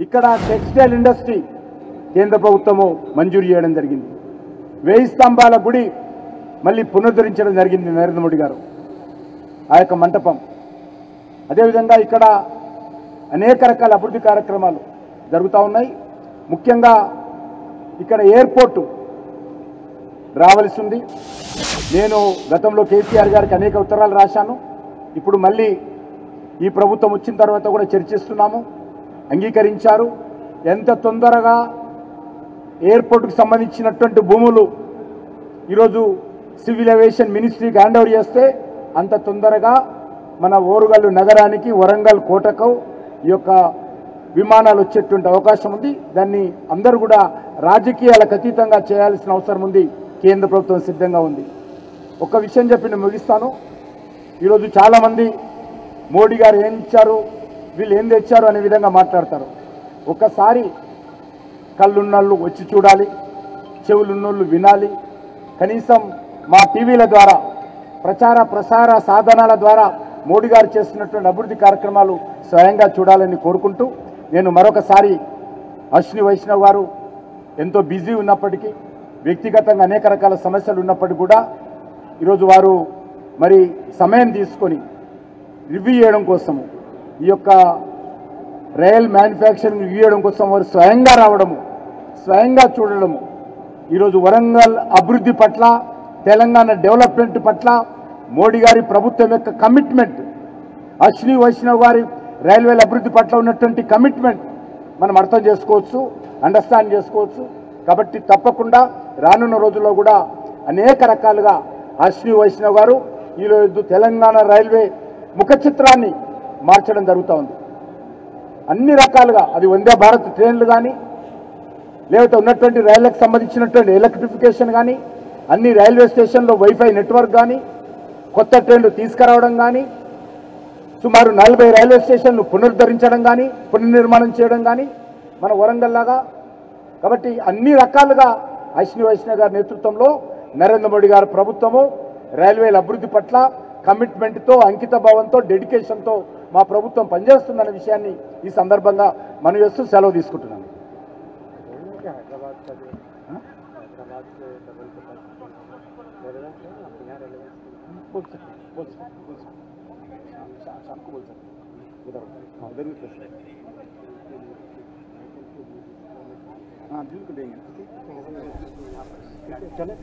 ఇక్కడ textile industry కేంద్ర ప్రభుత్వము మంజూరు చేయడం జరిగింది. 1000 స్తంభాల గుడి మళ్ళీ పునరుద్ధరించడం జరిగింది నరేంద్ర మోడీ గారు ఆ యొక్క మంటపం. అదేవిధంగా ఇక్కడ అనేక రకాల అభివృద్ధి కార్యక్రమాలు జరుగుతూ ఉన్నాయి. ముఖ్యంగా ఇక్కడ ఎయిర్పోర్టు రావాల్సి ఉంది. నేను గతంలో కేసీఆర్ గారికి అనేక ఉత్తరాలు రాశాను. ఇప్పుడు మళ్ళీ ఈ ప్రభుత్వం వచ్చిన తర్వాత కూడా చర్చిస్తున్నాము. అంగీకరించారు. ఎంత తొందరగా ఎయిర్పోర్టుకు సంబంధించినటువంటి భూములు ఈరోజు సివిల్ ఏవియేషన్ మినిస్ట్రీకి హ్యాండ్ ఓవర్ చేస్తే అంత తొందరగా మన ఓరుగల్లు నగరానికి, వరంగల్ కోటకు ఈ యొక్క విమానాలు వచ్చేటువంటి అవకాశం ఉంది. దాన్ని అందరూ కూడా రాజకీయాలకు అతీతంగా చేయాల్సిన అవసరం ఉంది. కేంద్ర ప్రభుత్వం సిద్ధంగా ఉంది. ఒక విషయం చెప్పి నేను ముగిస్తాను. ఈరోజు చాలామంది మోడీ గారు ఏం ఇచ్చారు, వీళ్ళు ఏం తెచ్చారు అనే విధంగా మాట్లాడతారు. ఒకసారి కళ్ళున్నోళ్ళు వచ్చి చూడాలి, చెవులున్నోళ్ళు వినాలి. కనీసం మా టీవీల ద్వారా, ప్రచార ప్రసార సాధనాల ద్వారా మోడీ గారు చేస్తున్నటువంటి అభివృద్ధి కార్యక్రమాలు స్వయంగా చూడాలని కోరుకుంటూ, నేను మరొకసారి అశ్విని వైష్ణవ్ గారు ఎంతో బిజీ ఉన్నప్పటికీ, వ్యక్తిగతంగా అనేక రకాల సమస్యలు ఉన్నప్పటికీ కూడా ఈరోజు వారు మరి సమయం తీసుకొని రివ్యూ చేయడం కోసము, ఈ యొక్క రైల్ మ్యానుఫ్యాక్చరింగ్ రివ్యూ చేయడం కోసం వారు స్వయంగా రావడము, స్వయంగా చూడడము, ఈరోజు వరంగల్ అభివృద్ధి పట్ల, తెలంగాణ డెవలప్మెంట్ పట్ల మోడీ గారి ప్రభుత్వం యొక్క కమిట్మెంట్, అశ్విని వైష్ణవ్ గారి రైల్వేల అభివృద్ధి పట్ల ఉన్నటువంటి కమిట్మెంట్ మనం అర్థం చేసుకోవచ్చు, అండర్స్టాండ్ చేసుకోవచ్చు. కాబట్టి తప్పకుండా రానున్న రోజుల్లో కూడా అనేక రకాలుగా అశ్విని వైష్ణవ్ గారు ఈరోజు తెలంగాణ రైల్వే ముఖ చిత్రాన్ని మార్చడం జరుగుతూ ఉంది. అన్ని రకాలుగా, అది వందే భారత్ ట్రైన్లు కానీ, లేకపోతే ఉన్నటువంటి రైళ్లకు సంబంధించినటువంటి ఎలక్ట్రిఫికేషన్ కానీ, అన్ని రైల్వే స్టేషన్లో వైఫై నెట్వర్క్ కానీ, కొత్త ట్రైన్లు తీసుకురావడం కానీ, సుమారు 40 రైల్వే స్టేషన్లు పునరుద్ధరించడం కానీ, పునర్నిర్మాణం చేయడం కానీ మన వరంగల్ లాగా. కాబట్టి అన్ని రకాలుగా అశ్విని వైష్ణవ్ గారి నేతృత్వంలో నరేంద్ర మోడీ గారి ప్రభుత్వము రైల్వేల అభివృద్ధి పట్ల కమిట్మెంట్తో, అంకిత భావంతో, డెడికేషన్తో మా ప్రభుత్వం పనిచేస్తుందన్న విషయాన్ని ఈ సందర్భంగా మనం చేస్తూ సెలవు తీసుకుంటున్నాను. हाँ बिल्कुल देंगे. चले